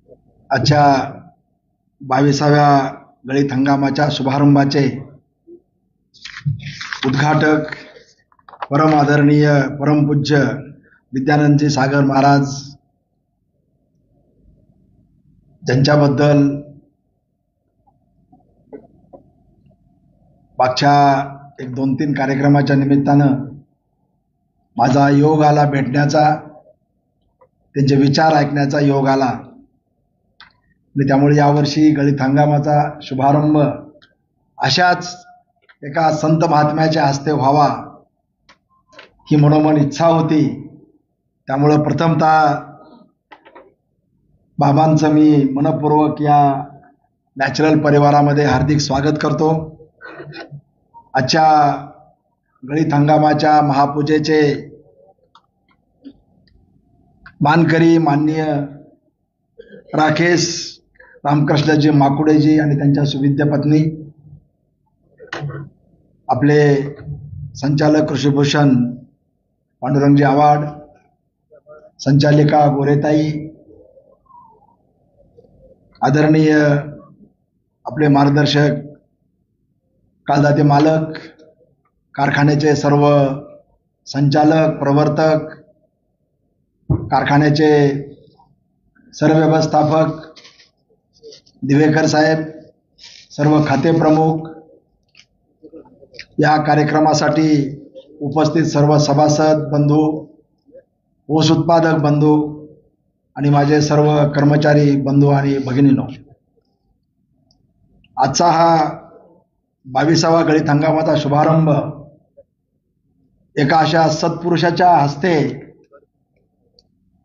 आजच्या 22व्या गळीत हंगामाच्या शुभारंभाचे उद्घाटक परम आदरणीय परमपूज्य विद्यानंदजी सागर महाराज, ज्यांच्याबद्दल मागच्या एक 2-3 कार्यक्रमाच्या निमित्तानं माझा योग आला भेटण्याचा, त्यांचे विचार ऐकण्याचा योग आला आणि त्यामुळे यावर्षी गळीत हंगामाचा शुभारंभ अशाच एका संत महात्म्याच्या हस्ते व्हावा ही मनोमन इच्छा होती. त्यामुळं प्रथमतः बाबांचं मी मनपूर्वक या नॅचरल परिवारामध्ये हार्दिक स्वागत करतो. आजच्या गळीत हंगामाच्या महापूजेचे मानकरी माननीय राकेश रामकृष्णजी माकुडेजी आणि त्यांच्या सुविद्य पत्नी, आपले संचालक कृषीभूषण पांडुरंगजी आव्हाड, संचालिका गोरेताई, आदरणीय आपले मार्गदर्शक काळदाते मालक, कारखान्याचे सर्व संचालक प्रवर्तक, कारखान्याचे सर्व व्यवस्थापक, दिवेकर साहेब, सर्व खाते प्रमुख, या कार्यक्रमासाठी उपस्थित सर्व सभासद बंधू, ऊस उत्पादक बंधू आणि माझे सर्व कर्मचारी बंधू आणि भगिनींनो, आजचा हा 22वा गळीत हंगामाचा शुभारंभ एका अशा सत्पुरुषाच्या हस्ते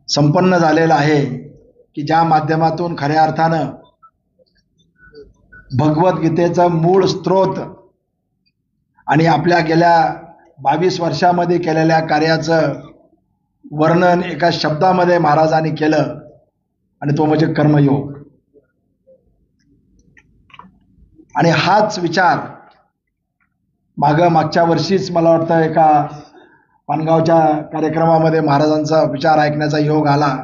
संपन्न झालेला आहे की ज्या माध्यमातून खऱ्या अर्थानं भगवद्गीतेचं मूळ स्रोत आणि आपल्या गेल्या 22 वर्षामध्ये केलेल्या कार्याचं वर्णन एका शब्दामध्ये महाराजांनी केलं आणि तो म्हणजे कर्मयोग. आणि हाच विचार मागच्या वर्षीच मला वाटतं एका पानगावच्या कार्यक्रमामध्ये महाराजांचा विचार ऐकण्याचा योग आला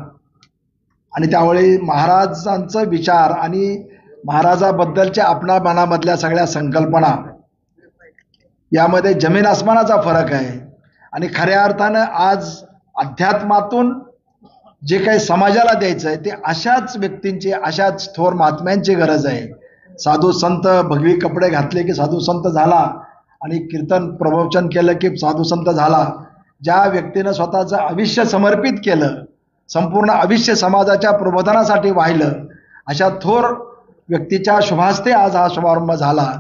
आणि त्यावेळी महाराजांचा विचार आणि महाराजाबद्दलच्या आपणा मनामधल्या सगळ्या संकल्पना यामध्ये जमीन आसमानाचा फरक आहे. आणि खऱ्या अर्थानं आज अध्यात्मातून जे काही समाजाला द्यायचं आहे ते अशाच व्यक्तींची, अशाच थोर महात्म्यांची गरज आहे. साधू संत भगवी कपडे घातले की साधू संत झाला आणि कीर्तन प्रवचन केलं की साधू संत झाला. ज्या व्यक्तीनं स्वतःचं आयुष्य समर्पित केलं, संपूर्ण आयुष्य समाजाच्या प्रबोधनासाठी वाहिलं, अशा थोर व्यक्तीच्या शुभास्ते आज हा शुभारंभ झाला.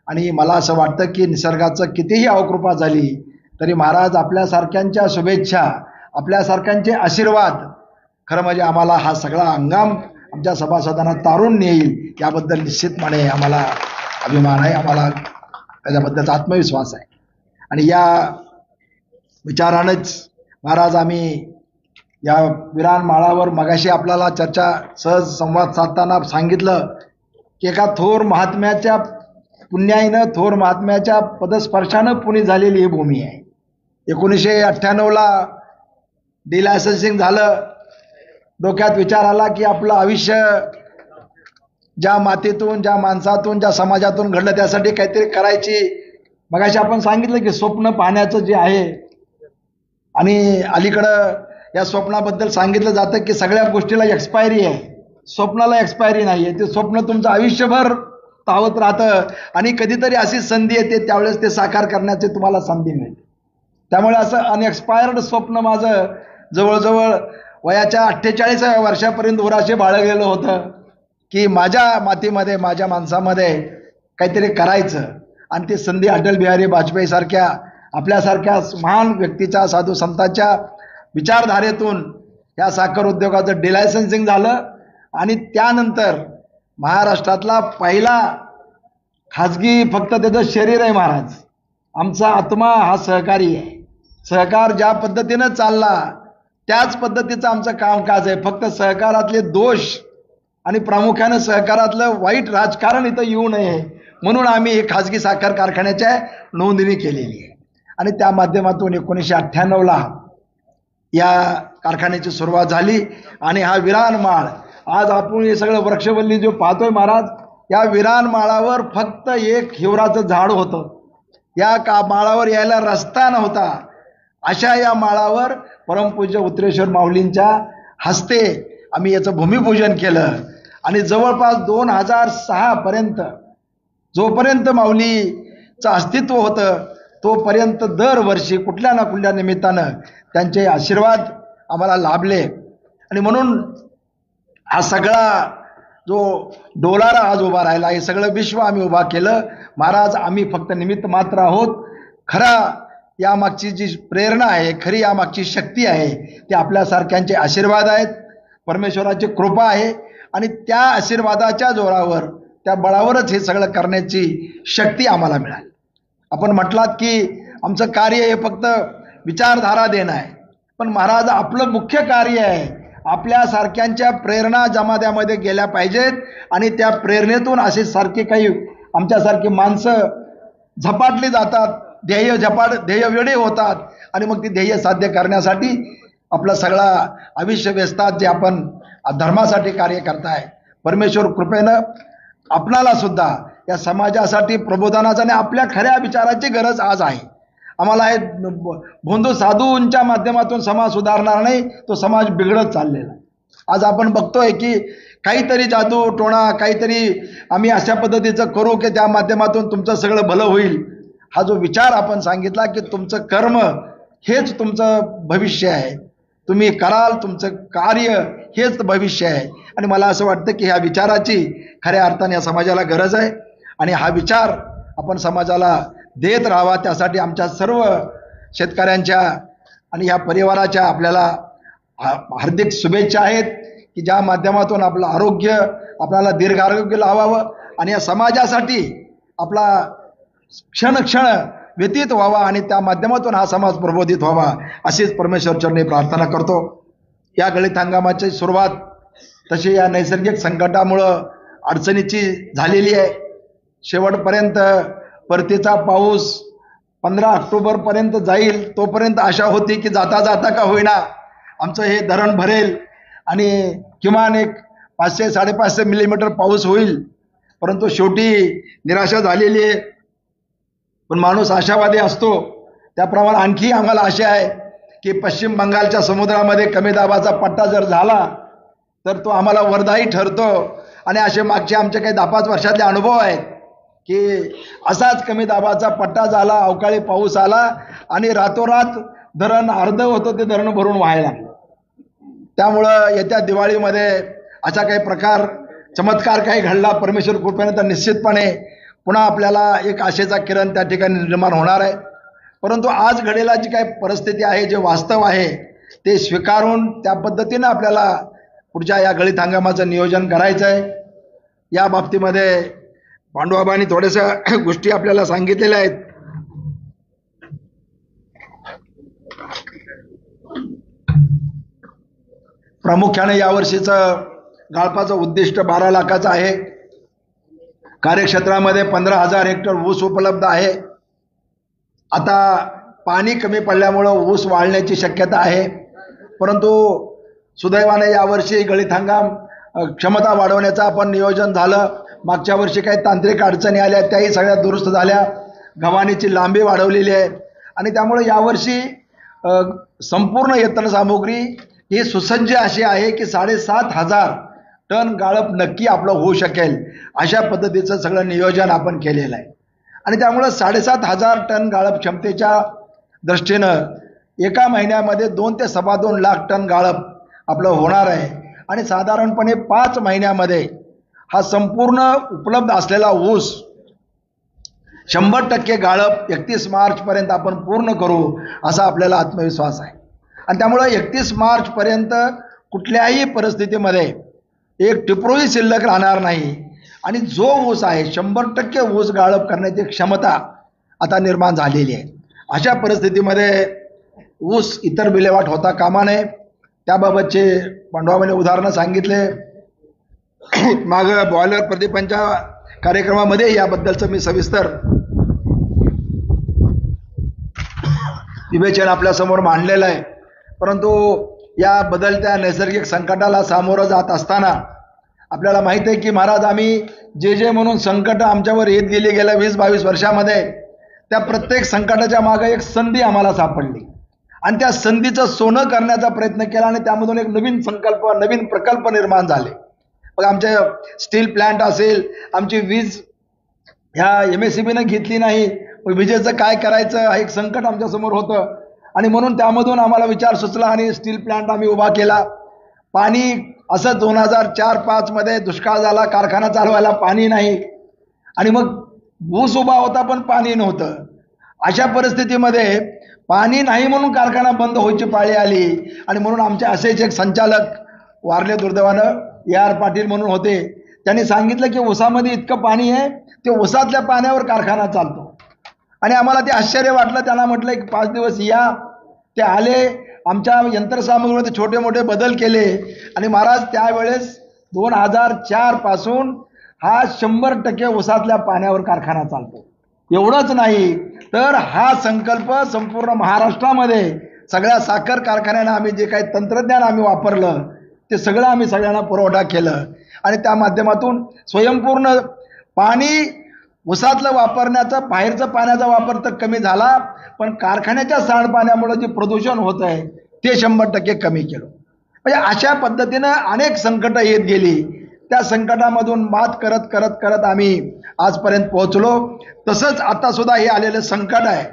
आणि मला असं वाटतं की निसर्गाचं कितीही अवकृपा झाली तरी महाराज आपल्यासारख्यांच्या शुभेच्छा, आपल्यासारख्यांचे आशीर्वाद खरं म्हणजे आम्हाला हा सगळा हंगाम आमच्या सभासदांना तारून नेईल याबद्दल निश्चितपणे आम्हाला अभिमान आहे, आम्हाला त्याच्याबद्दलचा आत्मविश्वास आहे. आणि या विचारानेच महाराज आम्ही या विरान माळावर मगाशी आपल्याला चर्चा सहज संवाद साधताना सांगितलं की एका थोर महात्म्याच्या पुण्याईनं, थोर महात्म्याच्या पदस्पर्शानं पुणे झालेली ही भूमी आहे. 1998ला डिलायसन्सिंग झालं. डोक्यात विचार आला की आपलं आयुष्य ज्या मातीतून, ज्या माणसातून, ज्या समाजातून घडलं त्यासाठी काहीतरी करायची. मगाशी आपण सांगितलं की स्वप्न पाहण्याचं जे आहे आणि अलीकडं या स्वप्नाबद्दल सांगितलं जातं की सगळ्या गोष्टीला एक्सपायरी आहे, स्वप्नाला एक्सपायरी नाही आहे. ते स्वप्न तुमचं आयुष्यभर तावत राहतं आणि कधीतरी अशी संधी येते त्यावेळेस ते साकार करण्याची तुम्हाला संधी मिळते. त्यामुळे असं अनएक्सपायर्ड स्वप्न माझं जवळजवळ वयाच्या 48व्या वर्षापर्यंत उराशी बाळगलेलं होतं की माझ्या मातीमध्ये, माझ्या माणसामध्ये काहीतरी करायचं. आणि ती संधी अटल बिहारी वाजपेयी सारख्या आपल्यासारख्या महान व्यक्तीच्या, साधू संतांच्या विचारधारेतून या साखर उद्योगाचं डिलायसन्सिंग झालं. आणि त्यानंतर महाराष्ट्रातला पहिला खाजगी, फक्त त्याचं शरीर आहे महाराज, आमचा आत्मा हा सहकारी आहे. सहकार ज्या पद्धतीनं चालला त्याच पद्धतीचं आमचं कामकाज आहे. फक्त सहकारातले दोष आणि प्रामुख्यानं सहकारातलं वाईट राजकारण इथं येऊ नये म्हणून आम्ही हे खाजगी साखर कारखान्याच्या नोंदणी केलेली आहे. आणि त्या माध्यमातून 1998ला या कारखान्याची सुरुवात झाली आणि हा विरान माळ आज आपण हे सगळं वृक्षवल्ली जो पाहतोय महाराज, या विरान माळावर फक्त एक हिवराचं झाड होतं. या माळावर यायला रस्ता नव्हता. अशा या माळावर परमपूज्य उत्तरेश्वर माऊलींच्या हस्ते आम्ही याचं भूमिपूजन केलं. आणि जवळपास 2006 पर्यंत जोपर्यंत माऊलीचं अस्तित्व होतं तोपर्यंत दरवर्षी कुठल्या ना कुठल्या निमित्तानं त्यांचे आशीर्वाद आम्हाला लाभले. आणि म्हणून हा सगळा जो डोलारा आज उभा राहिला, हे सगळं विश्व आम्ही उभा केलं. महाराज, आम्ही फक्त निमित्त मात्र आहोत. खरा यामागची जी प्रेरणा आहे, खरी यामागची शक्ती आहे, ते आपल्यासारख्यांचे आशीर्वाद आहेत, परमेश्वराची कृपा आहे. आणि त्या आशीर्वादाच्या जोरावर, त्या बळावरच हे सगळं करण्याची शक्ती आम्हाला मिळाली. आपण म्हटलात की आमचं कार्य हे फक्त विचारधारा देणं आहे, पण महाराज आपलं मुख्य कार्य आहे आपल्यासारख्यांच्या प्रेरणा जमात्यामध्ये गेल्या पाहिजेत. आणि त्या प्रेरणेतून असे सारखे काही आमच्यासारखी माणसं झपाटली जातात, ध्येय वेडे होतात. आणि मग ती ध्येय साध्य करण्यासाठी आपला सगळा आयुष्य व्यस्तात जे आपण धर्मासाठी कार्य करताय, परमेश्वर कृपेनं आपणाला सुद्धा या समाजासाठी प्रबोधनाचा आणि आपल्या खऱ्या विचाराची गरज आज आहे. आम्हाला हे भोंदू साधूंच्या माध्यमातून समाज सुधारणार नाही, तो समाज बिघडत चाललेला आहे. आज आपण बघतोय की काहीतरी जादू टोणा, काहीतरी आम्ही अशा पद्धतीचं करू की त्या माध्यमातून तुमचं सगळं भलं होईल. हा जो विचार आपण सांगितला की तुमचं कर्म हेच तुमचं भविष्य आहे, तुम्ही कराल, तुमचं कार्य हेच भविष्य आहे. आणि मला असं वाटतं की ह्या विचाराची खऱ्या अर्थाने या समाजाला गरज आहे. आणि हा विचार आपण समाजाला देत राहावा, त्यासाठी आमच्या सर्व शेतकऱ्यांच्या आणि ह्या परिवाराच्या आपल्याला हार्दिक शुभेच्छा आहेत की ज्या माध्यमातून आपलं आरोग्य, आपल्याला दीर्घ आरोग्य लावावं आणि या समाजासाठी आपला क्षण व्यतीत व्हावा आणि त्या माध्यमातून हा समाज प्रबोधित व्हावा, अशीच परमेश्वर चरणी प्रार्थना करतो. या गळीत हंगामाची सुरुवात तशी या नैसर्गिक संकटामुळं अडचणीची झालेली आहे. शेवटपर्यंत परतीचा पाऊस 15 ऑक्टोबरपर्यंत जाईल, तोपर्यंत आशा होती की जाता जाता का होईना आमचं हे धरण भरेल आणि किमान एक 500-550 मिलीमीटर पाऊस होईल. परंतु शेवटी निराशा झालेली आहे. पण माणूस आशावादी असतो, त्याप्रमाणे आणखी आम्हाला आशा आहे की पश्चिम बंगालच्या समुद्रामध्ये कमी दाबाचा पट्टा जर झाला तर तो आम्हाला वरदायी ठरतो. आणि असे मागचे आमचे काही 10-5 वर्षातले अनुभव आहेत की असाच कमी दाबाचा पट्टा झाला, अवकाळी पाऊस आला आणि रातोरात धरण अर्ध होतं ते धरण भरून व्हायला. त्यामुळं येत्या दिवाळीमध्ये असा काही प्रकार चमत्कार काही घडला परमेश्वर कृपेने तर निश्चितपणे पुन्हा आपल्याला एक आशेचा किरण त्या ठिकाणी निर्माण होणार आहे. परंतु आज घडलेला जी काही परिस्थिती आहे, जे वास्तव आहे ते स्वीकारून त्या पद्धतीनं आपल्याला पुढच्या या गळीत हंगामाचं नियोजन करायचं आहे. या बाबतीमध्ये पांडुआबांनी थोड्याशा गोष्टी आपल्याला सांगितलेल्या आहेत. प्रामुख्याने यावर्षीचं गाळपाचं उद्दिष्ट 12 लाखाचं आहे. कार्यक्षेत्रामध्ये 15,000 हेक्टर ऊस उपलब्ध आहे. आता पाणी कमी पडल्यामुळं ऊस वाढण्याची शक्यता आहे, परंतु सुदैवाने यावर्षी गळीत हंगाम क्षमता वाढवण्याचं आपण नियोजन झालं. मागच्या वर्षी काही तांत्रिक अडचणी आल्या, त्याही सगळ्या दुरुस्त झाल्या. गव्हाणीची लांबी वाढवलेली आहे आणि त्यामुळे यावर्षी संपूर्ण यंत्रसामुग्री ही सुसज्ज अशी आहे की 7,500 टन गाळप नक्की आपलं होऊ शकेल, अशा पद्धतीचं सगळं नियोजन आपण केलेलं आहे. आणि त्यामुळं 7,500 टन गाळप क्षमतेच्या दृष्टीनं एका महिन्यामध्ये 2 ते 2.25 लाख टन गाळप आपलं होणार आहे. आणि साधारणपणे 5 महिन्यामध्ये हा संपूर्ण उपलब्ध असलेला ऊस 100% गाळप 31 मार्चपर्यंत आपण पूर्ण करू असा आपल्याला आत्मविश्वास आहे. आणि त्यामुळं 31 मार्चपर्यंत कुठल्याही परिस्थितीमध्ये एक टिपरूही शिल्लक राहणार नाही. आणि जो ऊस आहे 100% ऊस गाळप करण्याची क्षमता आता निर्माण झालेली आहे. अशा परिस्थितीमध्ये ऊस इतर विल्हेवाट होता कामा नये. त्याबाबतचे पांडुआबांनी उदाहरणं सांगितले. मागं बॉयलर प्रदीपांच्या कार्यक्रमामध्ये याबद्दलचं मी सविस्तर विवेचन आपल्यासमोर मांडलेलं आहे. परंतु या बदलत्या नैसर्गिक संकटाला सामोरं जात असताना आपल्याला माहिती आहे की महाराज आम्ही जे म्हणून संकट आमच्यावर येत गेली गेल्या 20-22 वर्षामध्ये, त्या प्रत्येक संकटाच्या मागे एक संधी आम्हाला सापडली आणि त्या संधीचं सोनं करण्याचा प्रयत्न केला आणि त्यामधून एक नवीन संकल्प, नवीन प्रकल्प निर्माण झाले. बघा, आमचे स्टील प्लांट असेल, आमची वीज ह्या MSEBीने घेतली नाही, विजेचं काय करायचं हा एक संकट आमच्या समोर होतं आणि म्हणून त्यामधून आम्हाला विचार सुचला आणि स्टील प्लांट आम्ही उभा केला. पाणी असं 2004-05 मध्ये दुष्काळ झाला, कारखाना चालवायला पाणी नाही आणि मग ऊस उभा होता पण पाणी नव्हतं. अशा परिस्थितीमध्ये पाणी नाही म्हणून कारखाना बंद व्हायची पाळी आली आणि म्हणून आमचे असेच एक संचालक वारले दुर्दैवानं, AR पाटील म्हणून होते. त्यांनी सांगितलं की ऊसामध्ये इतकं पाणी आहे, ते ऊसातल्या पाण्यावर कारखाना चालतो आणि आम्हाला ते आश्चर्य वाटलं. त्यांना म्हटलं की 5 दिवस या. ते आले, आमच्या यंत्रसामुग्रीमध्ये छोटे मोठे बदल केले आणि महाराज त्यावेळेस 2004 पासून हा 100% ऊसातल्या पाण्यावर कारखाना चालतो. एवढंच नाही तर हा संकल्प संपूर्ण महाराष्ट्रामध्ये सगळ्या साखर कारखान्यांना आम्ही जे काही तंत्रज्ञान आम्ही वापरलं ते सगळं आम्ही सगळ्यांना पुरवठा केलं आणि त्या माध्यमातून स्वयंपूर्ण पाणी ऊसातलं वापरण्याचं, बाहेरचं पाण्याचा वापर तर कमी झाला, पण कारखान्याच्या सांडपाण्यामुळे जे प्रदूषण होत आहे ते 100% कमी केलं. म्हणजे अशा पद्धतीनं अनेक संकट येत गेली. त्या संकटामधून मात करत करत करत आम्ही आजपर्यंत पोहोचलो. तसंच आता सुद्धा हे आलेलं संकट आहे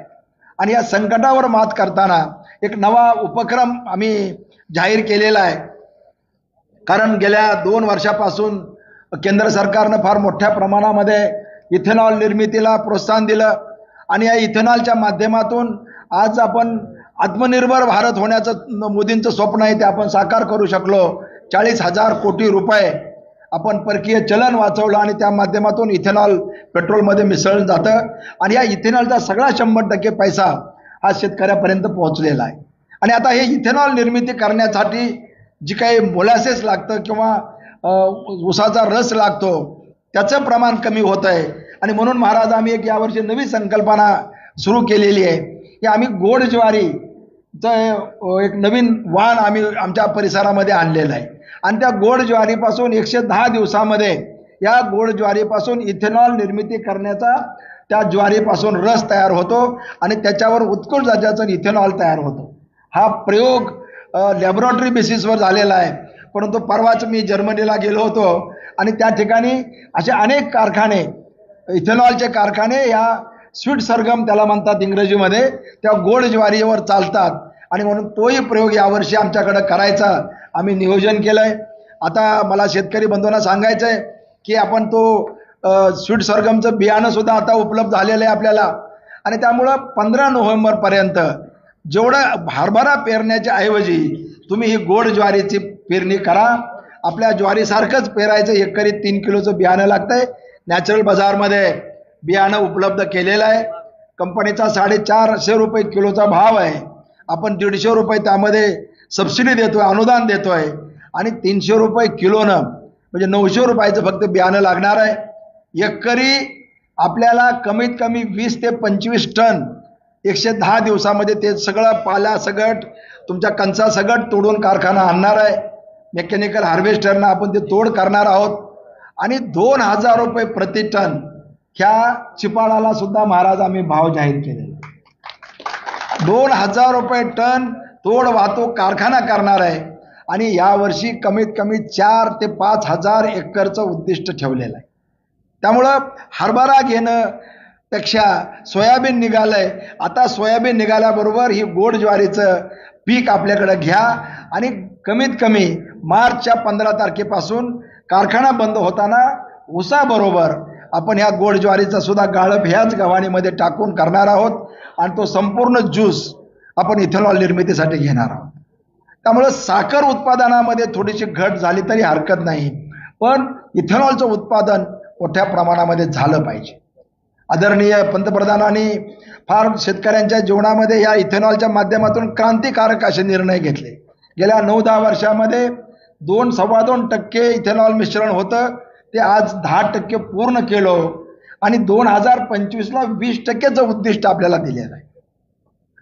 आणि या संकटावर मात करताना एक नवा उपक्रम आम्ही जाहीर केलेला आहे. कारण गेल्या 2 वर्षापासून केंद्र सरकारनं फार मोठ्या प्रमाणामध्ये इथेनॉल निर्मितीला प्रोत्साहन दिलं आणि या इथेनॉलच्या माध्यमातून आज आपण आत्मनिर्भर भारत होण्याचं मोदींचं स्वप्न आहे ते आपण साकार करू शकलो. 40,000 कोटी रुपये आपण परकीय चलन वाचवलं आणि त्या माध्यमातून इथेनॉल पेट्रोलमध्ये मिसळलं जातं आणि या इथेनॉलचा सगळा 100% पैसा हा शेतकऱ्यापर्यंत पोहोचलेला आहे. आणि आता हे इथेनॉल निर्मिती करण्यासाठी जी काही मोलॅसेस लागतं किंवा ऊसाचा रस लागतो त्याचं प्रमाण कमी होत आहे आणि म्हणून महाराज आम्ही एक यावर्षी नवी संकल्पना सुरू केलेली आहे की आम्ही गोड ज्वारीचं एक नवीन वाण आम्ही आमच्या परिसरामध्ये आणलेलं आहे आणि त्या गोड ज्वारीपासून 110 दिवसामध्ये या गोड ज्वारीपासून इथेनॉल निर्मिती करण्याचा, त्या ज्वारीपासून रस तयार होतो आणि त्याच्यावर उत्कृष्ट दर्जाचं इथेनॉल तयार होतो. हा प्रयोग लॅबोरेटरी बेसिसवर झालेला आहे. परंतु परवाच मी जर्मनीला गेलो होतो आणि त्या ठिकाणी असे अनेक कारखाने, इथेनॉलचे कारखाने या स्वीट सरगम त्याला म्हणतात इंग्रजीमध्ये, त्या गोड ज्वारीवर चालतात आणि म्हणून तोही प्रयोग यावर्षी आमच्याकडे करायचा आम्ही नियोजन केलंय. आता मला शेतकरी बंधूंना सांगायचं आहे की आपण तो स्वीट सरगमचं बियाणं सुद्धा आता उपलब्ध झालेलं आहे आपल्याला आणि त्यामुळं 15 नोव्हेंबरपर्यंत जेवढं हरभरा पेरण्याच्या ऐवजी तुम्ही ही गोड ज्वारीची पेरणी करा. आपल्या ज्वारीसारखंच पेरायचं. एकरी 3 किलोचं बियाणं लागतंय. नॅचरल बाजारमध्ये बियाणं उपलब्ध केलेलं आहे. कंपनीचा 450 रुपये किलोचा भाव आहे. आपण 150 रुपये त्यामध्ये सबसिडी देतोय, अनुदान देतोय आणि 300 रुपये किलोनं म्हणजे 900 रुपयाचं फक्त बियाणं लागणार आहे. एकरी आपल्याला कमीत कमी 20 ते 25 टन 110 दिवसामध्ये ते सगळं पाला सगट, तुमच्या कंचा सगट तोडून कारखाना आणणार आहे. मेकॅनिकल हार्वेस्टरनं आपण ते तोड करणार आहोत आणि 2,000 रुपये प्रति टन ह्या चिपाळाला सुद्धा महाराज आम्ही भाव जाहीर केलेला. 2,000 रुपये टन तोड वाहतूक कारखाना करणार आहे आणि यावर्षी कमीत कमी 4 ते 5,000 एकरचं उद्दिष्ट ठेवलेलं आहे. त्यामुळं हरभरा घेणं पेक्षा सोयाबीन निघालंय. आता सोयाबीन निघाल्याबरोबर ही गोड ज्वारीचं पीक आपल्याकडे घ्या आणि कमीत कमी मार्चच्या 15 तारखेपासून कारखाना बंद होताना ऊसाबरोबर आपण ह्या गोड ज्वारीचा सुद्धा गाळप ह्याच गव्हाणीमध्ये टाकून करणार आहोत आणि तो संपूर्ण ज्यूस आपण इथेनॉल निर्मितीसाठी घेणार आहोत. त्यामुळे साखर उत्पादनामध्ये थोडीशी घट झाली तरी हरकत नाही, पण इथेनॉलचं उत्पादन मोठ्या प्रमाणामध्ये झालं पाहिजे. आदरणीय पंतप्रधानांनी फार शेतकऱ्यांच्या जीवनामध्ये या इथेनॉलच्या माध्यमातून क्रांतिकारक असे निर्णय घेतले. गेल्या 9-10 वर्षामध्ये 2-2.25% इथेनॉल मिश्रण होतं, ते आज 10% पूर्ण केलं आणि 2025ला 20%चं उद्दिष्ट आपल्याला दिलेलं आहे.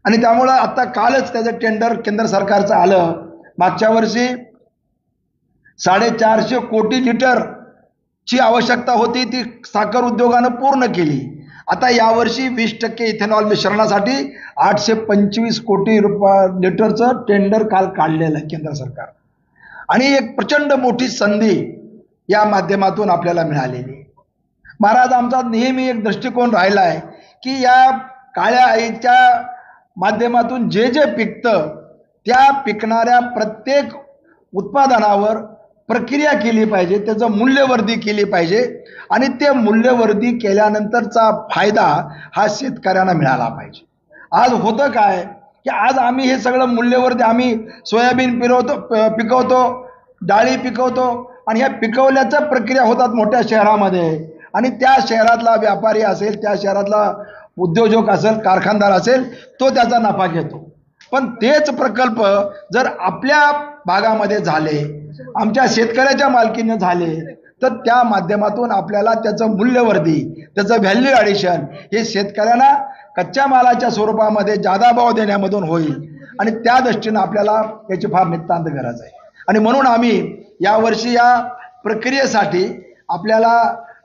आणि त्यामुळं आता कालच त्याचं टेंडर केंद्र सरकारचं आलं. मागच्या वर्षी 450 कोटी लिटर ची आवश्यकता होती ती साखर उद्योगानं पूर्ण केली. आता यावर्षी 20% इथेनॉल मिश्रणासाठी 825 कोटी लिटरचं टेंडर काल काढलेलं आहे केंद्र सरकार. आणि एक प्रचंड मोठी संधी या माध्यमातून आपल्याला मिळालेली. महाराज, आमचा नेहमी एक दृष्टिकोन राहिला आहे की या काळ्या आईच्या माध्यमातून जे जे पिकतं त्या पिकणाऱ्या प्रत्येक उत्पादनावर प्रक्रिया केली पाहिजे, त्याचं मूल्यवर्धी केली पाहिजे आणि ते मूल्यवर्धी केल्यानंतरचा फायदा हा शेतकऱ्यांना मिळाला पाहिजे. आज होतं काय की आज आम्ही हे सगळं मूल्यवर्धी, आम्ही सोयाबीन पिकवतो, डाळी पिकवतो आणि ह्या पिकवल्याच्या प्रक्रिया होतात मोठ्या शहरामध्ये आणि त्या शहरातला व्यापारी असेल, त्या शहरातला उद्योजक असेल, कारखानदार असेल, तो त्याचा नफा घेतो. पण तेच प्रकल्प जर आपल्या भागामध्ये झाले, आमच्या शेतकऱ्याच्या मालकीने झाले, तर त्या माध्यमातून आपल्याला त्याचं मूल्यवर्धी, त्याचं व्हॅल्यू ॲडिशन हे शेतकऱ्यांना कच्च्या मालाच्या स्वरूपामध्ये जादा भाव देण्यामधून होईल आणि त्या दृष्टीनं आपल्याला याची फार नितांत गरज आहे. आणि म्हणून आम्ही यावर्षी या प्रक्रियेसाठी आपल्याला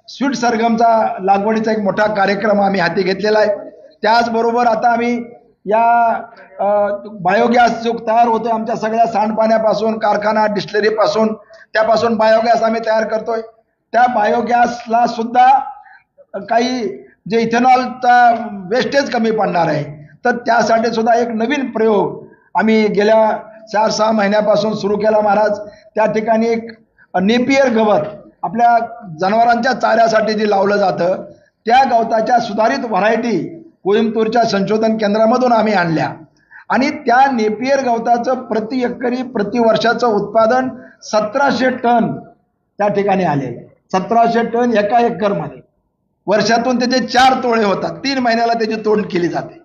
स्वीट सरगमचा लागवडीचा एक मोठा कार्यक्रम आम्ही हाती घेतलेला आहे. त्याचबरोबर आता आम्ही या बायोगॅस जो तयार होतोय आमच्या सगळ्या सांडपाण्यापासून, कारखाना डिस्टिलरीपासून, त्यापासून बायोगॅस आम्ही तयार करतोय. त्या बायोगॅसला सुद्धा काही जे इथेनॉलचा वेस्टेज कमी पडणार आहे, तर त्यासाठी सुद्धा एक नवीन प्रयोग आम्ही गेल्या 4-6 महिन्यापासून सुरू केला महाराज. त्या ठिकाणी एक नेपियर गवत आपल्या जनावरांच्या चाऱ्यासाठी जे लावलं जातं त्या गवताच्या सुधारित व्हरायटी कोइंबतूरच्या संशोधन केंद्रामधून आम्ही आणल्या आणि त्या नेपियर गवताचं प्रति एकरी प्रति वर्षाचं उत्पादन 1700 टन त्या ठिकाणी आलेलं आहे. 1700 टन एका एकरमध्ये. वर्षातून त्याचे 4 तोडे होतात. 3 महिन्याला त्याची तोड केली जाते.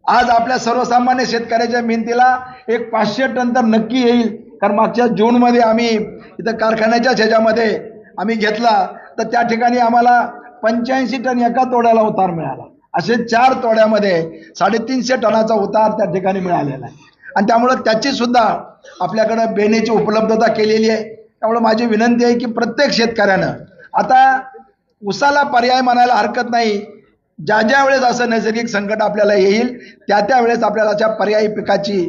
आज आपल्या सर्वसामान्य शेतकऱ्याच्या मेहनतीला एक 500 टन तर नक्की येईल. कारण मागच्या जूनमध्ये आम्ही इथं कारखान्याच्या ह्याच्यामध्ये आम्ही घेतला तर त्या ठिकाणी आम्हाला 85 टन एका तोड्याला उतार मिळाला. असे 4 तोड्यामध्ये 350 टनाचा उतार त्या ठिकाणी मिळालेला आहे. आणि त्यामुळं त्याची सुद्धा आपल्याकडं बेण्याची उपलब्धता केलेली आहे. त्यामुळे माझी विनंती आहे की प्रत्येक शेतकऱ्यानं आता उसाला पर्याय म्हणायला हरकत नाही. ज्या ज्या वेळेस असं नैसर्गिक संकट आपल्याला येईल त्या वेळेस आपल्याला त्या पर्यायी पिकाची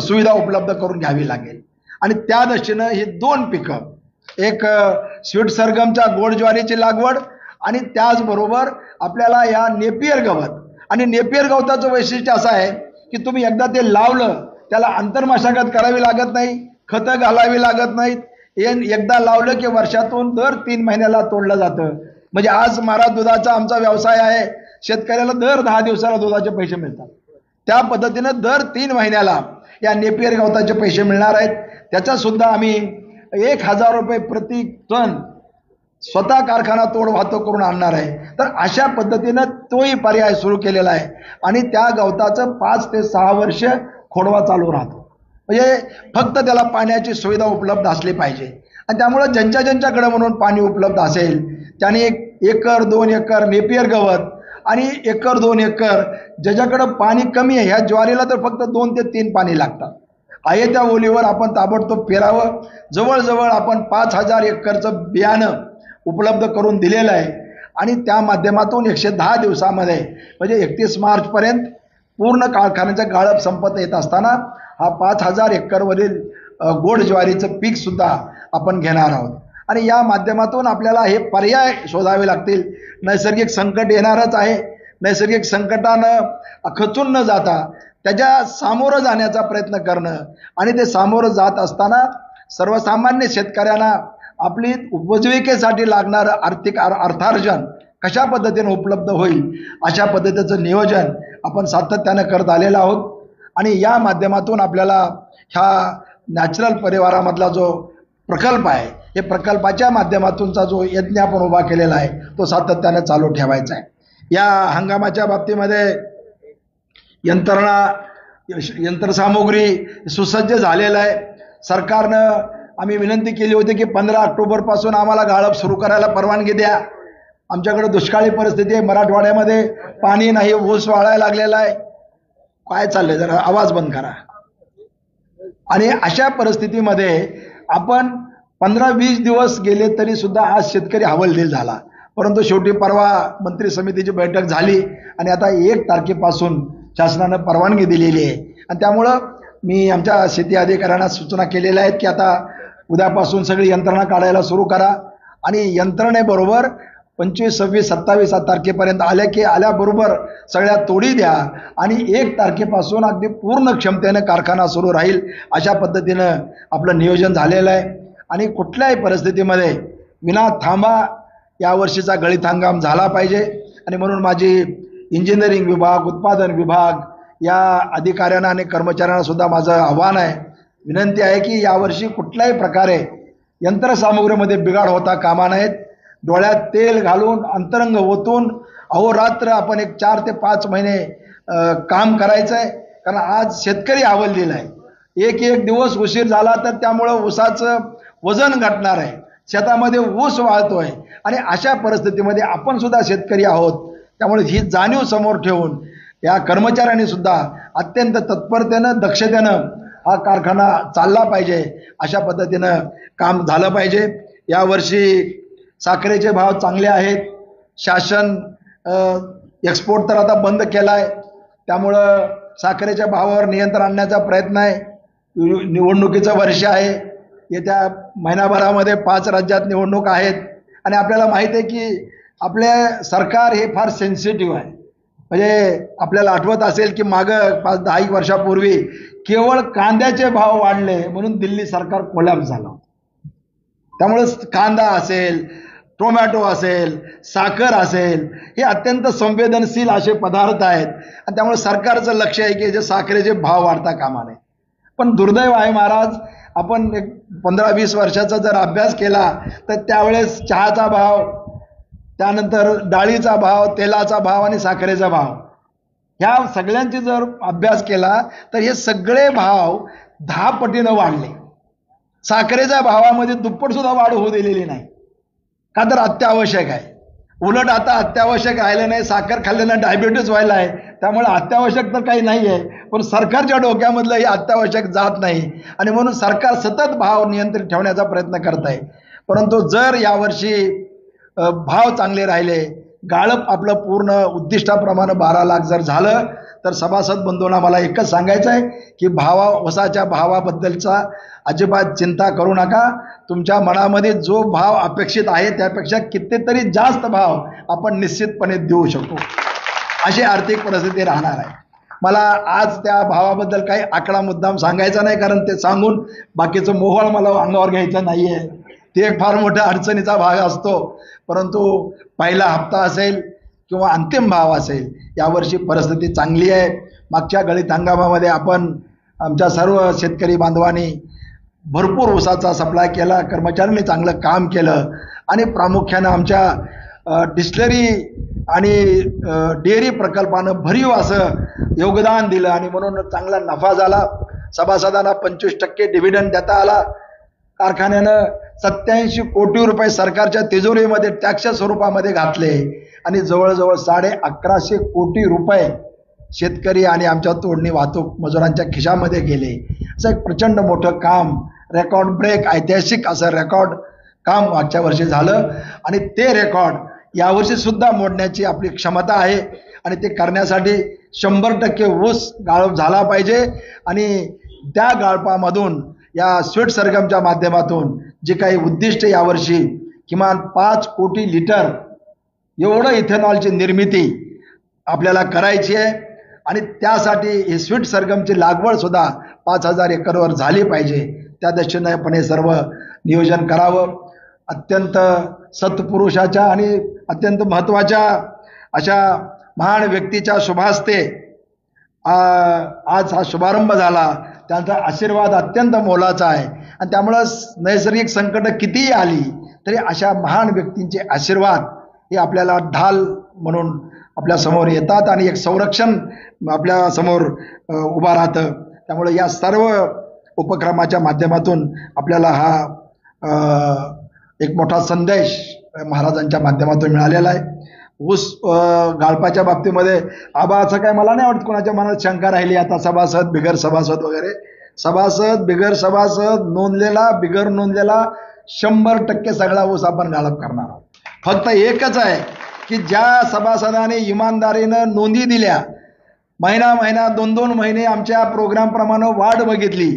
सुविधा उपलब्ध करून घ्यावी लागेल. आणि त्या दृष्टीनं ही 2 पिकं, एक स्वीट सरगमच्या गोड ज्वारीची लागवड आणि त्याचबरोबर आपल्याला या नेपियर गवत. आणि नेपियर गवताचं वैशिष्ट्य असं आहे की तुम्ही एकदा ते लावलं त्याला अंतर्मशागत करावी लागत नाही, खतं घालावी लागत नाहीत. एकदा लावलं की वर्षातून दर 3 महिन्याला तोडलं जातं. म्हणजे आज महाराज दुधाचा आमचा व्यवसाय आहे. शेतकऱ्याला दर 10 दिवसाला दुधाचे पैसे मिळतात. त्या पद्धतीनं दर 3 महिन्याला या नेपियर गवताचे पैसे मिळणार आहेत. त्याचा सुद्धा आम्ही 1000 रुपये प्रति टन स्वतः कारखाना तोड वाहतूक करून आणणार आहे. तर अशा पद्धतीनं तोही पर्याय सुरू केलेला आहे. आणि त्या गवताचं 5 ते 6 वर्ष खोडवा चालू राहतो. म्हणजे फक्त त्याला पाण्याची सुविधा उपलब्ध असली पाहिजे. आणि त्यामुळं ज्यांच्याकडे म्हणून पाणी उपलब्ध असेल त्याने 1 एकर 2 एकर नेपियर गवत आणि 1 एकर 2 एकर ज्याच्याकडं पाणी कमी आहे, ह्या ज्वारीला तर फक्त 2 ते 3 पाणी लागतात, आहे त्या ओलीवर आपण ताबडतोब पेरावं. जवळजवळ आपण 5000 एकरचं बियाणं उपलब्ध करून दिलेलं आहे. आणि त्या माध्यमातून 110 दिवसामध्ये म्हणजे 31 मार्चपर्यंत पूर्ण कारखान्याचं गाळप संपत येत असताना हा 5000 एकरवरील गोड ज्वारीचं पीक सुद्धा आपण घेणार आहोत. आणि या माध्यमातून आपल्याला हे पर्याय शोधावे लागतील. नैसर्गिक संकट येणारच आहे. नैसर्गिक संकटानं खचून न जाता त्याच्या सामोरं जाण्याचा प्रयत्न करणं आणि ते सामोरं जात असताना सर्वसामान्य शेतकऱ्यांना आपली उपजीविकेसाठी लागणारं आर्थिक अर्थार्जन कशा पद्धतीने उपलब्ध होईल अशा पद्धतीचं नियोजन आपण सातत्यानं करत आलेलो आहोत. आणि या माध्यमातून आपल्याला ह्या नॅचरल परिवारामधला जो प्रकल्प आहे, हे प्रकल्पाच्या माध्यमातूनचा जो यज्ञ आपण उभा केलेला आहे तो सातत्यानं चालू ठेवायचा आहे. या हंगामाच्या बाबतीमध्ये यंत्रसामुग्री सुसज्ज झालेलं आहे. सरकारनं आम्ही विनंती केली होती की 15 ऑक्टोबरपासून आम्हाला गाळप सुरू करायला परवानगी द्या. आमच्याकडे दुष्काळी परिस्थिती आहे, मराठवाड्यामध्ये पाणी नाही, ऊस वाळायला लागलेला आहे. काय चाललंय, जरा आवाज बंद करा. आणि अशा परिस्थितीमध्ये आपण 15-20 दिवस गेले तरी सुद्धा आज शेतकरी हवालदिल झाला. परंतु शेवटी परवा मंत्री समितीची बैठक झाली आणि आता 1 तारखेपासून शासनानं परवानगी दिलेली आहे. आणि त्यामुळं मी आमच्या शेती अधिकाऱ्यांना सूचना केलेल्या आहेत की आता उद्यापासून सगळी यंत्रणा काढायला सुरू करा आणि यंत्रणेबरोबर 25, 26, 27 तारखेपर्यंत आल्या की आल्याबरोबर सगळ्या तोडी द्या आणि 1 तारखेपासून अगदी पूर्ण क्षमतेनं कारखाना सुरू राहील अशा पद्धतीनं आपलं नियोजन झालेलं आहे. आणि कुठल्याही परिस्थितीमध्ये विना थांबा यावर्षीचा गळीत हंगाम झाला पाहिजे. आणि म्हणून माझी इंजिनिअरिंग विभाग, उत्पादन विभाग या अधिकाऱ्यांना आणि कर्मचाऱ्यांना सुद्धा माझं आव्हान आहे, विनंती आहे की यावर्षी कुठल्याही प्रकारे यंत्रसामुग्रीमध्ये बिघाड होता कामा नयेत. डोळ्यात तेल घालून अंतरंग ओतून अहोरात्र आपण एक 4 ते 5 महिने काम करायचं आहे. कारण आज शेतकरी हवालदिल आहे. एक दिवस उशीर झाला तर त्यामुळं ऊसाचं वजन घटणार आहे, शेतामध्ये ऊस वाळतोय आणि अशा परिस्थितीमध्ये आपण सुद्धा शेतकरी आहोत. त्यामुळे ही जाणीव समोर ठेवून या कर्मचाऱ्यांनी सुद्धा अत्यंत तत्परतेनं दक्षतेनं हा कारखाना चालला पाहिजे, अशा पद्धतीनं काम झालं पाहिजे. यावर्षी साखरेचे भाव चांगले आहेत. शासन एक्सपोर्ट तर आता बंद केला आहे, त्यामुळं साखरेच्या भावावर नियंत्रण आणण्याचा प्रयत्न आहे. निवडणुकीचं वर्ष आहे, येत्या महिनाभरामध्ये 5 राज्यात निवडणूक आहेत आणि आपल्याला माहीत आहे की आपले सरकार हे फार सेन्सिटिव्ह आहे. म्हणजे आपल्याला आठवत असेल की मागं 5-10 वर्षापूर्वी केवळ कांद्याचे भाव वाढले म्हणून दिल्ली सरकार कोलॅप्स झालं. त्यामुळे कांदा असेल, टोमॅटो असेल, साखर असेल, हे अत्यंत संवेदनशील असे पदार्थ आहेत आणि त्यामुळे सरकारचं लक्ष आहे की जे साखरेचे भाव वाढता कामा नये. पण दुर्दैव आहे महाराज, आपण एक 15-20 वर्षाचा जर अभ्यास केला तर त्यावेळेस चहाचा भाव, त्यानंतर डाळीचा भाव, तेलाचा भाव आणि साखरेचा भाव, ह्या सगळ्यांची जर अभ्यास केला तर हे सगळे भाव 10 पटीनं वाढले. साखरेच्या भावामध्ये दुप्पट सुद्धा वाढ होऊ दिलेली नाही, का तर अत्यावश्यक आहे. उलट आता अत्यावश्यक राहिलं नाही, साखर खाल्ल्यानं डायबिटीज व्हायला आहे, त्यामुळे अत्यावश्यक तर काही नाही आहे. पण सरकारच्या डोक्यामधलं हे अत्यावश्यक जात नाही आणि म्हणून सरकार सतत भाव नियंत्रित ठेवण्याचा प्रयत्न करत आहे. परंतु जर यावर्षी भाव चांगले राहिले, गाळप आपलं पूर्ण उद्दिष्टाप्रमाणे 12 लाख जर झालं तर सभासद बंधूंना मला एकच सांगायचं आहे की ऊसाच्या भावाबद्दलचा अजिबात चिंता करू नका. तुमच्या मनामध्ये जो भाव अपेक्षित आहे त्यापेक्षा कितीतरी जास्त भाव आपण निश्चितपणे देऊ शकतो, अशी आर्थिक परिस्थिती राहणार आहे. मला आज त्या भावाबद्दल काही आकडा मुद्दाम सांगायचा नाही, कारण ते सांगून बाकीचं मोहळ मला अंगावर घ्यायचं नाही आहे. ते एक फार मोठा अडचणीचा भाग असतो. परंतु पहिला हप्ता असेल किंवा अंतिम भाव असेल, यावर्षी परिस्थिती चांगली आहे. मागच्या गळीत हंगामामध्ये आपण आमच्या सर्व शेतकरी बांधवांनी भरपूर ऊसाचा सप्लाय केला, कर्मचाऱ्यांनी चांगलं काम केलं आणि प्रामुख्यानं आमच्या डिस्टिलरी आणि डेअरी प्रकल्पानं भरीव असं योगदान दिलं आणि म्हणून चांगला नफा झाला. सभासदांना 25% डिव्हिडंड देता आला. कारखान्यानं 87 कोटी रुपये सरकारच्या तिजोरीमध्ये टॅक्सच्या स्वरूपामध्ये घातले आणि जवळजवळ 1150 कोटी रुपये शेतकरी आणि आमच्या तोडणी वाहतूक मजुरांच्या खिशामध्ये गेले. असं एक प्रचंड मोठं काम, रेकॉर्ड ब्रेक, ऐतिहासिक असं रेकॉर्ड काम मागच्या वर्षी झालं आणि ते रेकॉर्ड यावर्षी सुद्धा मोडण्याची आपली क्षमता आहे आणि ते करण्यासाठी 100% ऊस गाळप झाला पाहिजे. आणि त्या गाळपामधून या स्वीट सरगमच्या माध्यमातून जे काही उद्दिष्ट यावर्षी किमान 5 कोटी लिटर एवढं इथेनॉलची निर्मिती आपल्याला करायची आहे आणि त्यासाठी ही स्वीट सरगमची लागवड सुद्धा 5000 एकरवर झाली पाहिजे. त्या दृष्टीने आपण हे सर्व नियोजन करावं. अत्यंत सत्पुरुषाच्या आणि अत्यंत महत्त्वाच्या अशा महान व्यक्तीच्या शुभास्ते आज हा शुभारंभ झाला. त्यांचा आशीर्वाद अत्यंत मोलाचा आहे आणि त्यामुळं नैसर्गिक संकट कितीही आली तरी अशा महान व्यक्तींचे आशीर्वाद हे आपल्याला ढाल म्हणून आपल्या समोर येतात आणि एक संरक्षण आपल्या समोर उभा राहतं. त्यामुळे या सर्व उपक्रमाच्या माध्यमातून आपल्याला हा एक मोठा संदेश महाराजांच्या माध्यमातून मिळालेला आहे. ऊस गाळपाच्या बाबतीमध्ये असं काय मला नाही वाटत कोणाच्या मनात शंका राहिली. आता सभासद, बिगर सभासद वगैरे, सभासद, बिगर सभासद, नोंदलेला, बिगर नोंदलेला 100% सगळा ऊस आपण गाळप करणार आहोत. फक्त एकच आहे की ज्या सभासदाने इमानदारीनं नोंदी दिल्या, महिना 2-2 महिने आमच्या प्रोग्रामप्रमाणे वाट बघितली,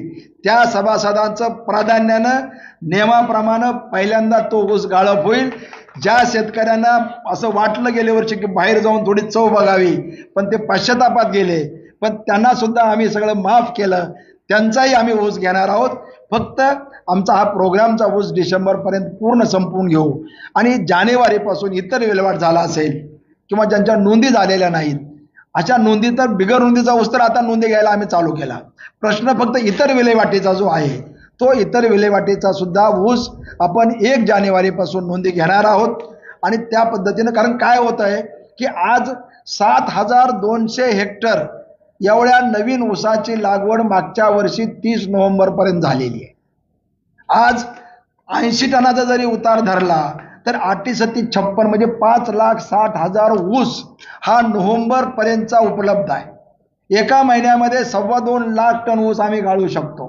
त्या सभासदांचं प्राधान्यानं नियमाप्रमाणे पहिल्यांदा तो ऊस गाळप होईल. ज्या शेतकऱ्यांना असं वाटलं गेल्या वर्षी की बाहेर जाऊन थोडी चव बघावी, पण ते पश्चातापात गेले, पण त्यांना सुद्धा आम्ही सगळं माफ केलं, त्यांचाही आम्ही ऊस घेणार आहोत. फक्त आमचा हा प्रोग्रामचा ऊस डिसेंबरपर्यंत पूर्ण संपवून घेऊ आणि जानेवारीपासून इतर विल्हेवाट झाला असेल किंवा ज्यांच्या नोंदी झालेल्या नाहीत, अशा नोंदी तर बिगर नोंदीचा ऊस तर आता नोंदी घ्यायला आम्ही चालू केला. प्रश्न फक्त इतर विल्हेवाटीचा जो आहे, तो इतर विल्हेवाटीचा सुद्धा ऊस आपण 1 जानेवारीपासून नोंदी घेणार आहोत. आणि त्या पद्धतीनं, कारण काय होत आहे की आज 7,200 हेक्टर एवढ्या नवीन ऊसाची लागवड मागच्या वर्षी 30 नोव्हेंबरपर्यंत झालेली आहे. आज 80 टनाचा जरी उतार धरला तर 8-7-56 म्हणजे 5,60,000 ऊस हा नोव्हेंबरपर्यंतचा उपलब्ध आहे. एका महिन्यामध्ये 2.25 लाख टन ऊस आम्ही गाळू शकतो.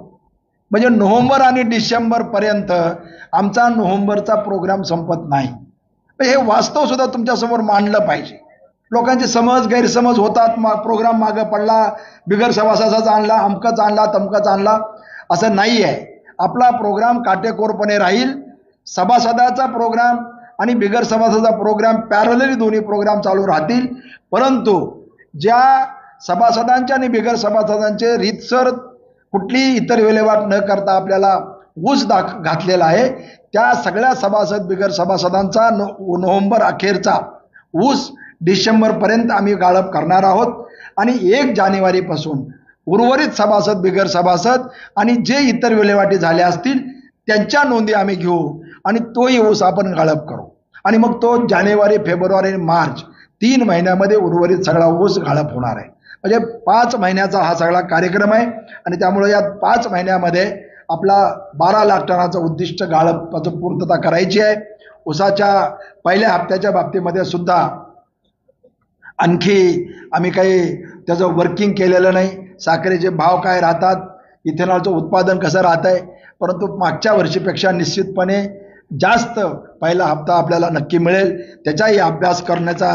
म्हणजे नोव्हेंबर आणि डिसेंबरपर्यंत आमचा नोव्हेंबरचा प्रोग्राम संपत नाही. हे वास्तव सुद्धा तुमच्यासमोर मांडलं पाहिजे. लोकांचे गैरसमज होतात, प्रोग्राम मागं पडला, बिगर सभासदाचा आणला, अमकच आणला, तमकच आणला, असं नाही आहे. आपला प्रोग्राम काटेकोरपणे राहील. सभासदाचा प्रोग्राम आणि बिगर सभासदाचा प्रोग्राम पॅरलली दोन्ही प्रोग्राम चालू राहतील. परंतु ज्या सभासदांच्या आणि बिगर सभासदांचे रीतसर कुठली इतर विल्हेवाट न करता आपल्याला ऊस घातलेला आहे, त्या सगळ्या सभासद बिगर सभासदांचा नोव्हेंबर अखेरचा ऊस डिसेंबरपर्यंत आम्ही गाळप करणार आहोत. आणि 1 जानेवारीपासून उर्वरित सभासद बिगर सभासद आणि जे इतर विल्हेवाटी झाल्या असतील त्यांच्या नोंदी आम्ही घेऊ आणि तोही ऊस आपण गाळप करू. आणि मग तो जानेवारी, फेब्रुवारी, मार्च 3 महिन्यामध्ये उर्वरित सगळा ऊस गाळप होणार आहे. म्हणजे 5 महिन्याचा हा सगळा कार्यक्रम आहे. आणि त्यामुळे या 5 महिन्यामध्ये आपला 12 लाख टनाचं उद्दिष्ट गाळपाचं पूर्तता करायची आहे. ऊसाच्या पहिल्या हप्त्याच्या बाबतीमध्ये सुद्धा आणखी आम्ही काही त्याचं वर्किंग केलेलं नाही. साखरेचे भाव काय राहतात, इथेनॉलचं उत्पादन कसं राहत आहे, परंतु मागच्या वर्षीपेक्षा निश्चितपणे जास्त पहिला हप्ता आपल्याला नक्की मिळेल. त्याचाही अभ्यास करण्याचा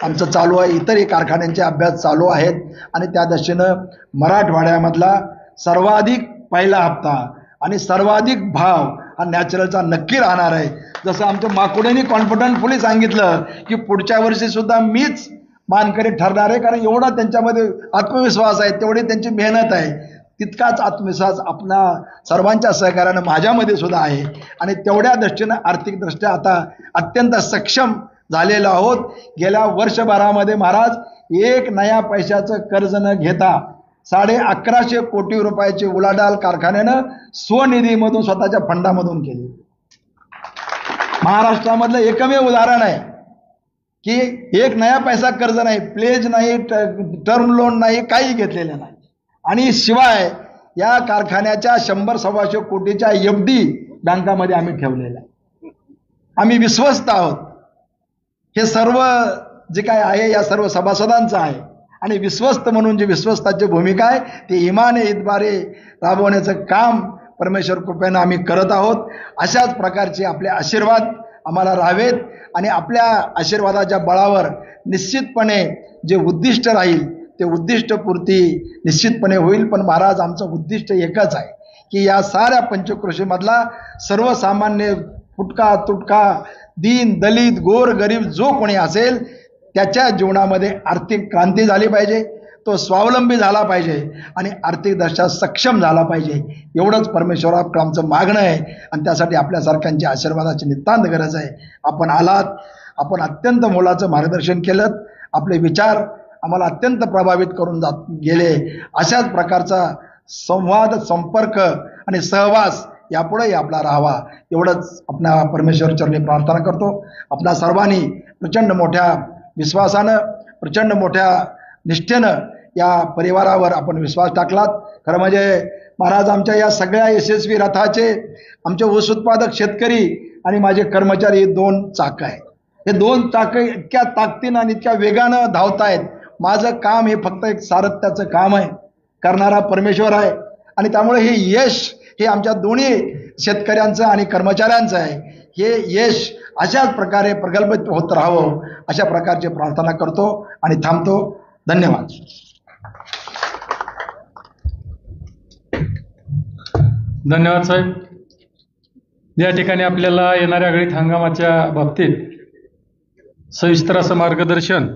आमचं चालू आहे. इतरही कारखान्यांचे अभ्यास चालू आहेत. आणि त्या दृष्टीनं मराठवाड्यामधला सर्वाधिक पहिला हप्ता आणि सर्वाधिक भाव हा नॅचरलचा नक्की राहणार आहे. जसं आमच्या माकुडेंनी कॉन्फिडंटफुली सांगितलं की पुढच्या वर्षी सुद्धा मीच मानकरी ठरणार आहे, कारण एवढा त्यांच्यामध्ये आत्मविश्वास आहे, तेवढी त्यांची मेहनत आहे, तितकाच आत्मविश्वास आपला सर्वांच्या सहकार्यानं माझ्यामध्ये सुद्धा आहे. आणि तेवढ्या दृष्टीनं आर्थिकदृष्ट्या आता अत्यंत सक्षम झालेलो आहोत. गेल्या वर्षभरामध्ये महाराज 1 नया पैशाचं कर्ज न घेता 1150 कोटी रुपयाची उलाढाल कारखान्यानं स्वनिधीमधून स्वतःच्या फंडामधून केली. महाराष्ट्रामधलं एकमेव उदाहरण आहे की 1 नया पैसा कर्ज नाही, प्लेज नाही, टर्म लोन नाही, काही घेतलेलं नाही. आणि शिवाय या कारखान्याच्या 100-125 कोटीच्या FD बँकामध्ये आम्ही ठेवलेल्या आहे. आम्ही विश्वस्त आहोत. हे सर्व जे काय आहे या सर्व सभासदांचं आहे. आणि विश्वस्त म्हणून जी विश्वस्ताची भूमिका आहे ती इमाने इतबारे राबवण्याचं काम परमेश्वर कृपेनं आम्ही करत आहोत. अशाच प्रकारचे आपले आशीर्वाद आम्हाला राहावेत. आणि आपल्या आशीर्वादाच्या बळावर निश्चितपणे जे उद्दिष्ट राहील ते उद्दिष्टपूर्ती निश्चितपणे होईल. पण महाराज, आमचं उद्दिष्ट एकच आहे की या साऱ्या पंचक्रोशीमधला सर्वसामान्य फुटका तुटका दीन दलित गोर गरीब जो कोणी असेल त्याच्या जीवनामध्ये आर्थिक क्रांती झाली पाहिजे, तो स्वावलंबी झाला पाहिजे आणि आर्थिकदृष्ट्या सक्षम झाला पाहिजे. एवढंच परमेश्वराकडे आमचं मागणं आहे. आणि त्यासाठी आपल्यासारख्यांची आशीर्वादाची नितांत गरज आहे. आपण आलात, आपण अत्यंत मोलाचं मार्गदर्शन केलं, आपले विचार आम्हाला अत्यंत प्रभावित करून गेले. अशाच प्रकारचा संवाद, संपर्क आणि सहवास यापुढेही आपला राहावा, एवढंच आपल्या परमेश्वर चरणी प्रार्थना करतो. आपल्या सर्वांनी प्रचंड मोठ्या विश्वासानं, प्रचंड मोठ्या निष्ठेनं या परिवारावर आपण विश्वास टाकलात. खरं म्हणजे महाराज, आमच्या या सगळ्या यशस्वी रथाचे आमचे ऊस उत्पादक शेतकरी आणि माझे कर्मचारी हे 2 चाकं आहेत. हे 2 चाकं इतक्या ताकदीनं आणि इतक्या वेगानं धावतायत. माझं काम हे फक्त एक सारथ्याचं काम आहे, करणारा परमेश्वर आहे. आणि त्यामुळे हे यश हे आमच्या दोन्ही शेतकऱ्यांचं आणि कर्मचाऱ्यांचं आहे. हे यश अशाच प्रकारे प्रगल्भित होत राहावं अशा प्रकारची प्रार्थना करतो आणि थांबतो. धन्यवाद. धन्यवाद साहेब. या ठिकाणी आपल्याला येणाऱ्या गळीत हंगामाच्या बाबतीत सविस्तर असं मार्गदर्शन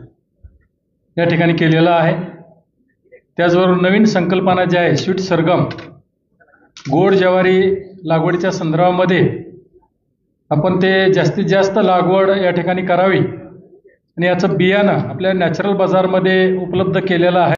या ठिकाणी केलेलं आहे. त्याचबरोबर नवीन संकल्पना जी आहे स्वीट सरगम गोड ज्वारी लागवडीच्या संदर्भामध्ये आपण ते जास्तीत जास्त लागवड या ठिकाणी करावी आणि याचं बियाणं आपल्या नॅचरल बाजारमध्ये उपलब्ध केलेलं आहे.